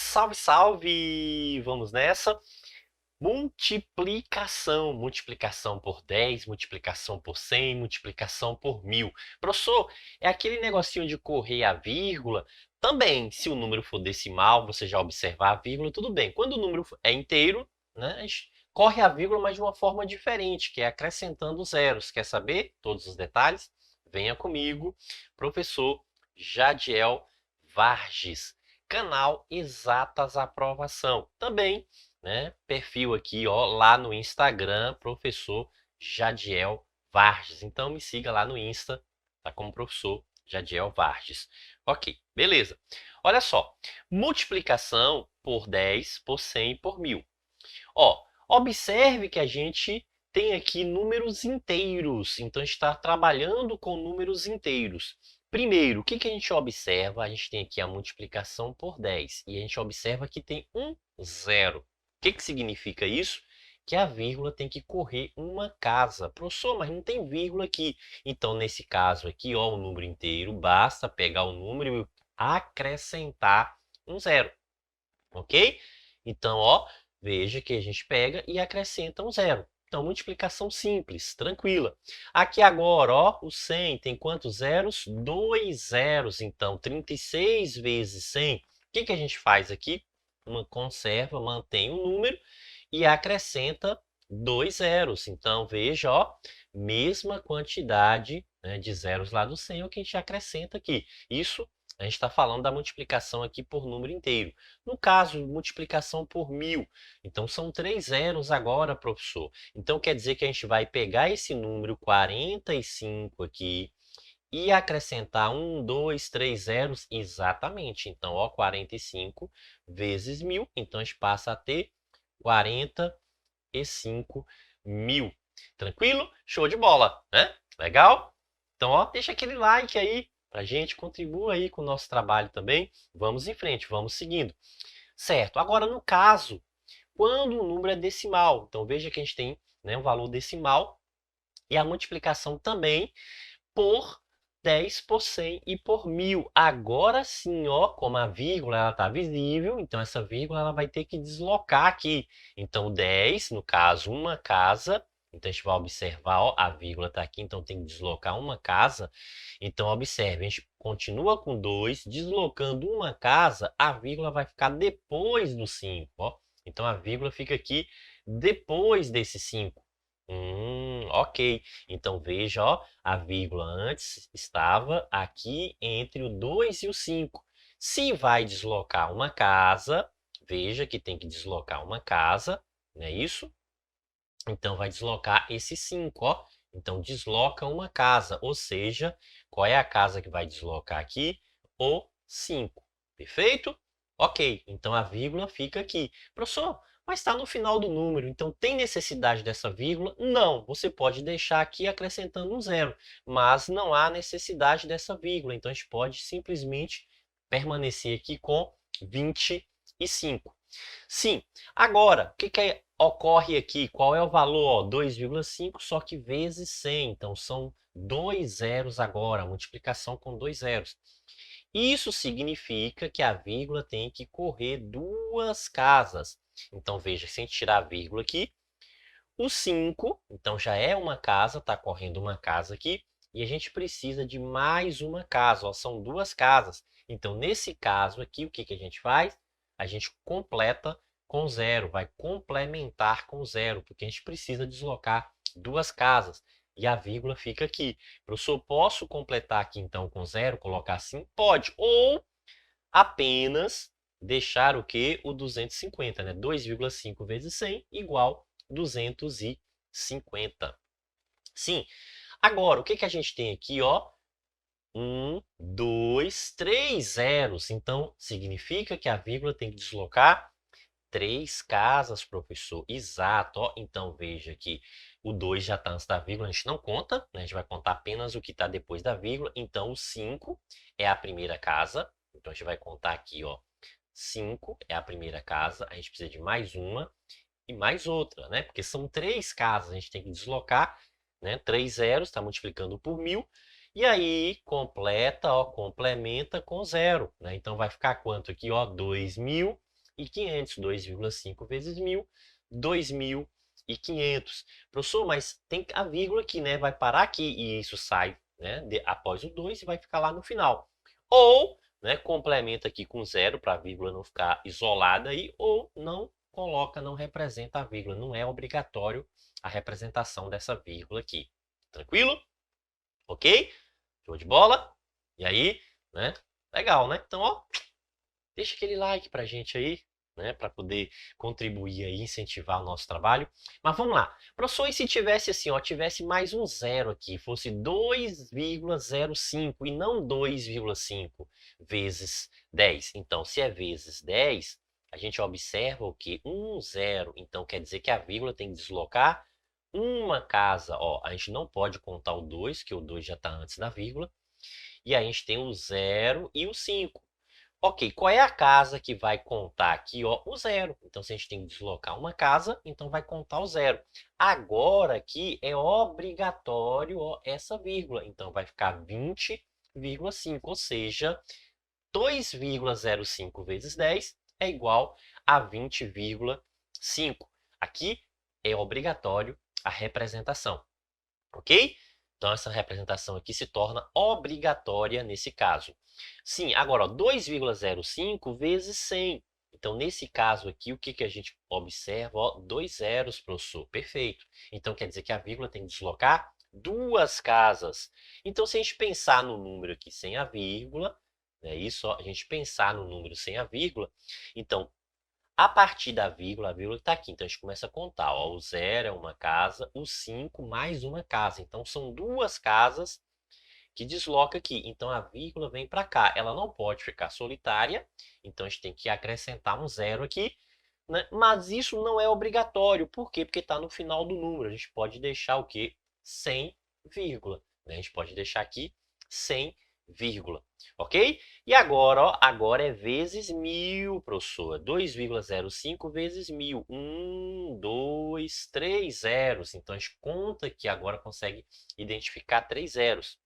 Salve, salve! Vamos nessa. Multiplicação. Multiplicação por 10, multiplicação por 100, multiplicação por 1000. Professor, é aquele negocinho de correr a vírgula. Também, se o número for decimal, você já observar a vírgula, tudo bem. Quando o número é inteiro, né, a gente corre a vírgula, mas de uma forma diferente, que é acrescentando zeros. Quer saber todos os detalhes? Venha comigo, professor Jadiel Varges, canal Exatas Aprovação. Também, né, perfil aqui, ó, lá no Instagram, professor Jadiel Varges. Então me siga lá no Insta, tá, como professor Jadiel Varges. Ok, beleza. Olha só, multiplicação por 10, por 100 e por 1000. Ó, observe que a gente tem aqui números inteiros, então está trabalhando com números inteiros. Primeiro, o que a gente observa? A gente tem aqui a multiplicação por 10 e a gente observa que tem um zero. O que significa isso? Que a vírgula tem que correr uma casa. Professor, mas não tem vírgula aqui. Então, nesse caso aqui, ó, o número inteiro, basta pegar o número e acrescentar um zero. Ok? Então, ó, veja que a gente pega e acrescenta um zero. Então, multiplicação simples, tranquila. Aqui agora, ó, o 100 tem quantos zeros? 2 zeros. Então, 36 vezes 100. O que a gente faz aqui? Uma conserva, mantém o número e acrescenta 2 zeros. Então, veja, ó, mesma quantidade, né, de zeros lá do 100 é o que a gente acrescenta aqui. Isso a gente está falando da multiplicação aqui por número inteiro. No caso, multiplicação por 1000. Então, são 3 zeros agora, professor. Então, quer dizer que a gente vai pegar esse número 45 aqui e acrescentar 1, 2, 3 zeros exatamente. Então, ó, 45 vezes 1000. Então, a gente passa a ter 45 mil. Tranquilo? Show de bola, né? Legal? Então, ó, deixa aquele like aí pra gente, contribua aí com o nosso trabalho também. Vamos em frente, vamos seguindo. Certo, agora no caso, quando o número é decimal, então veja que a gente tem, né, um valor decimal e a multiplicação também por 10, por 100 e por 1000. Agora sim, ó, como a vírgula ela está visível, então essa vírgula ela vai ter que deslocar aqui. Então 10, no caso, uma casa. Então a gente vai observar, ó, a vírgula está aqui, então tem que deslocar uma casa. Então observe, a gente continua com 2, deslocando uma casa, a vírgula vai ficar depois do 5, ó. Então a vírgula fica aqui depois desse 5. Ok. Então veja, ó, a vírgula antes estava aqui entre o 2 e o 5. Se vai deslocar uma casa, veja que tem que deslocar uma casa, não é isso? Então vai deslocar esse 5, ó. Então desloca uma casa, ou seja, qual é a casa que vai deslocar aqui? O 5. Perfeito? Ok, então a vírgula fica aqui. Professor, mas está no final do número, então tem necessidade dessa vírgula? Não, você pode deixar aqui acrescentando um zero, mas não há necessidade dessa vírgula, então a gente pode simplesmente permanecer aqui com 25. Sim, agora, o que ocorre aqui? Qual é o valor? 2,5, só que vezes 100, então são 2 zeros agora, multiplicação com 2 zeros. Isso significa que a vírgula tem que correr duas casas. Então, veja, se a gente tirar a vírgula aqui, o 5, então já é uma casa, está correndo uma casa aqui, e a gente precisa de mais uma casa, ó, são duas casas. Então, nesse caso aqui, o que a gente faz? A gente completa com zero, vai complementar com zero, porque a gente precisa deslocar duas casas. E a vírgula fica aqui. Professor, posso completar aqui então com zero, colocar assim? Pode. Ou apenas deixar o quê? O 250, né? 2,5 vezes 100 igual 250. Sim. Agora, o que a gente tem aqui, ó? 1, 2, 3 zeros. Então, significa que a vírgula tem que deslocar 3 casas, professor. Exato. Ó. Então, veja que o 2 já está antes da vírgula, a gente não conta, né? A gente vai contar apenas o que está depois da vírgula. Então, o 5 é a primeira casa. Então, a gente vai contar aqui, ó. 5 é a primeira casa. A gente precisa de mais uma e mais outra, né? Porque são 3 casas, a gente tem que deslocar, né? 3 zeros, está multiplicando por 1000. E aí, completa, ó, complementa com zero, né? Então, vai ficar quanto aqui, ó? 2000 2.500. 2,5 vezes 1.000, 2.500. Professor, mas tem a vírgula aqui, né? Vai parar aqui e isso sai, né, após o 2 e vai ficar lá no final. Ou, né, complementa aqui com 0 para a vírgula não ficar isolada aí, ou não coloca, não representa a vírgula. Não é obrigatório a representação dessa vírgula aqui. Tranquilo? Ok? Show de bola? E aí, né? Legal, né? Então, ó, deixa aquele like pra gente aí, né? Para poder contribuir aí, incentivar o nosso trabalho. Mas vamos lá. Professor, e se tivesse assim, ó, tivesse mais um zero aqui, fosse 2,05 e não 2,5 vezes 10. Então, se é vezes 10, a gente observa o que? Um zero. Então, quer dizer que a vírgula tem que deslocar uma casa. Ó, a gente não pode contar o 2, que o 2 já está antes da vírgula. E aí a gente tem o 0 e o 5. Ok, qual é a casa que vai contar aqui, ó, o 0? Então, se a gente tem que deslocar uma casa, então vai contar o 0. Agora aqui é obrigatório, ó, essa vírgula. Então, vai ficar 20,5, ou seja, 2,05 vezes 10 é igual a 20,5. Aqui é obrigatório a representação, ok? Então, essa representação aqui se torna obrigatória nesse caso. Sim, agora, 2,05 vezes 100. Então, nesse caso aqui, o que a gente observa? Ó, 2 zeros, professor. Perfeito. Então, quer dizer que a vírgula tem que deslocar duas casas. Então, se a gente pensar no número aqui sem a vírgula, é isso, ó, a gente pensar no número sem a vírgula, então, a partir da vírgula, a vírgula está aqui. Então, a gente começa a contar. Ó, o 0 é uma casa, o 5 mais uma casa. Então, são duas casas que desloca aqui. Então, a vírgula vem para cá. Ela não pode ficar solitária. Então, a gente tem que acrescentar um 0 aqui. Né? Mas isso não é obrigatório. Por quê? Porque está no final do número. A gente pode deixar o quê? Sem vírgula. Né? A gente pode deixar aqui sem vírgula. Ok? E agora, ó, agora é vezes 1.000, professor. 2,05 vezes 1.000. 2, 3 zeros. Então, a gente conta que agora consegue identificar 3 zeros.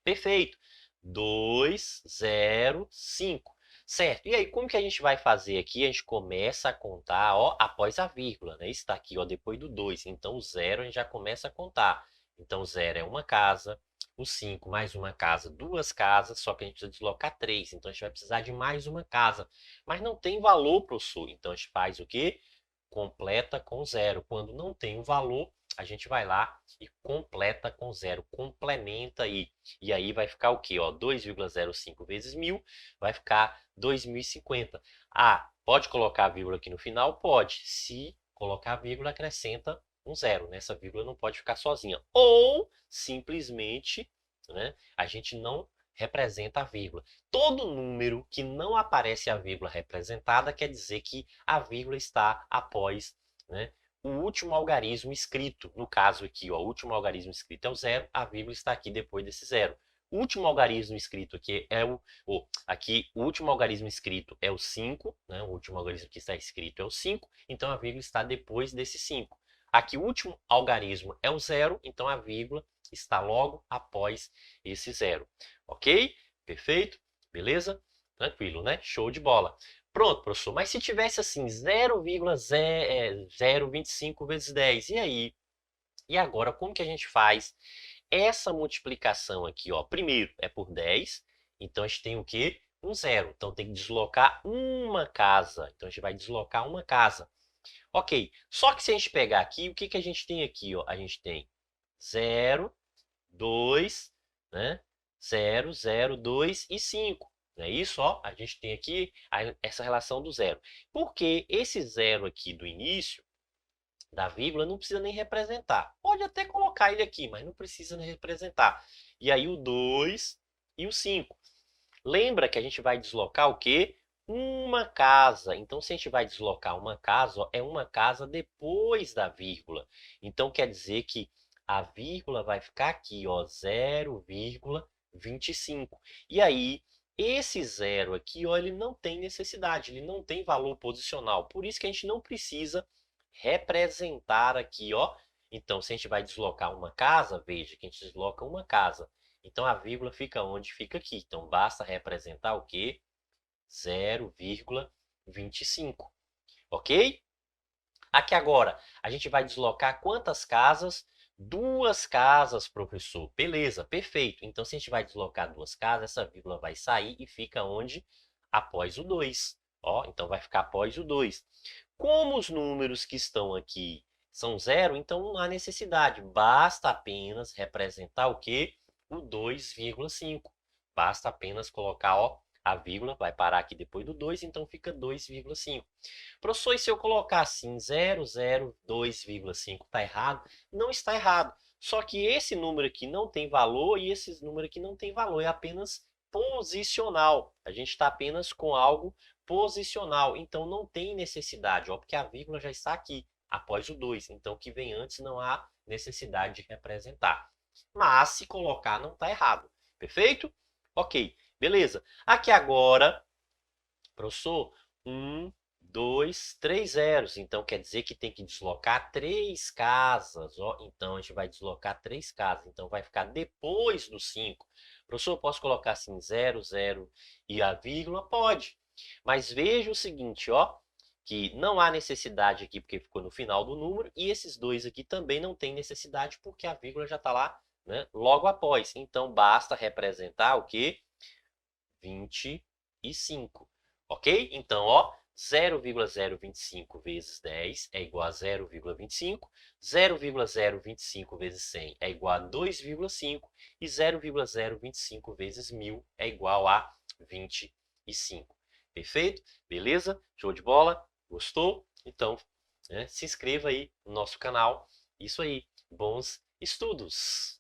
Perfeito. 2, 0, 5. Certo. E aí, como que a gente vai fazer aqui? A gente começa a contar, ó, após a vírgula, né? Isso está aqui, ó, depois do 2. Então, o 0 a gente já começa a contar. Então, o 0 é uma casa, o 5 mais uma casa, duas casas, só que a gente precisa deslocar 3. Então, a gente vai precisar de mais uma casa. Mas não tem valor, professor. Então, a gente faz o quê? Completa com 0. Quando não tem o valor, a gente vai lá e completa com 0. Complementa aí. E aí vai ficar o quê? Ó, 2,05 vezes 1.000 vai ficar 2.050. Ah, pode colocar a vírgula aqui no final? Pode. Se colocar a vírgula, acrescenta um 0. Essa vírgula não pode ficar sozinha. Ou, simplesmente, né, a gente não representa a vírgula. Todo número que não aparece a vírgula representada quer dizer que a vírgula está após, né, o último algarismo escrito. No caso aqui, ó, o último algarismo escrito é o 0, a vírgula está aqui depois desse 0. O último algarismo escrito aqui é o último algarismo escrito é o 5, né? O último algarismo que está escrito é o 5, então a vírgula está depois desse 5. Aqui o último algarismo é o 0, então a vírgula está logo após esse 0. Ok? Perfeito? Beleza? Tranquilo, né? Show de bola. Pronto, professor, mas se tivesse assim 0,025 vezes 10, e aí? E agora, como que a gente faz essa multiplicação aqui? Ó? Primeiro é por 10, então a gente tem o quê? Um 0. Então tem que deslocar uma casa. Então a gente vai deslocar uma casa. Ok, só que se a gente pegar aqui, o que a gente tem aqui? Ó? A gente tem 0, 2, né? 0, 0, 2 e 5. Não é isso? Ó, a gente tem aqui essa relação do 0. Porque esse 0 aqui do início da vírgula não precisa nem representar. Pode até colocar ele aqui, mas não precisa nem representar. E aí o 2 e o 5. Lembra que a gente vai deslocar o quê? Uma casa. Então, se a gente vai deslocar uma casa, ó, é uma casa depois da vírgula. Então, quer dizer que a vírgula vai ficar aqui, ó, 0,25. E aí, esse 0 aqui, ó, ele não tem necessidade, ele não tem valor posicional. Por isso que a gente não precisa representar aqui, ó. Então, se a gente vai deslocar uma casa, veja que a gente desloca uma casa. Então, a vírgula fica onde? Fica aqui. Então, basta representar o quê? 0,25. 25, ok? Aqui agora, a gente vai deslocar quantas casas? 2 casas, professor. Beleza, perfeito. Então, se a gente vai deslocar 2 casas, essa vírgula vai sair e fica onde? Após o 2. Ó, então, vai ficar após o 2. Como os números que estão aqui são zero, então não há necessidade. Basta apenas representar o quê? O 2,5. Basta apenas colocar, ó, a vírgula, vai parar aqui depois do 2, então fica 2,5. Professor, e se eu colocar assim 002,5 está errado? Não está errado. Só que esse número aqui não tem valor e esse número aqui não tem valor. É apenas posicional. A gente está apenas com algo posicional. Então não tem necessidade, ó, porque a vírgula já está aqui, após o 2. Então o que vem antes não há necessidade de representar. Mas se colocar não está errado. Perfeito? Ok, beleza. Aqui agora, professor, 1, 2, 3 zeros. Então, quer dizer que tem que deslocar 3 casas. Ó. Então, a gente vai deslocar 3 casas. Então, vai ficar depois do 5. Professor, eu posso colocar assim 0, 0 e a vírgula? Pode. Mas veja o seguinte, ó, que não há necessidade aqui porque ficou no final do número. E esses dois aqui também não tem necessidade porque a vírgula já está lá, né, logo após. Então, basta representar o quê? 25. Ok? Então, ó, 0,025 vezes 10 é igual a 0,25, 0,025 vezes 100 é igual a 2,5 e 0,025 vezes 1000 é igual a 25. Perfeito? Beleza? Show de bola? Gostou? Então, né, se inscreva aí no nosso canal. Isso aí, bons estudos!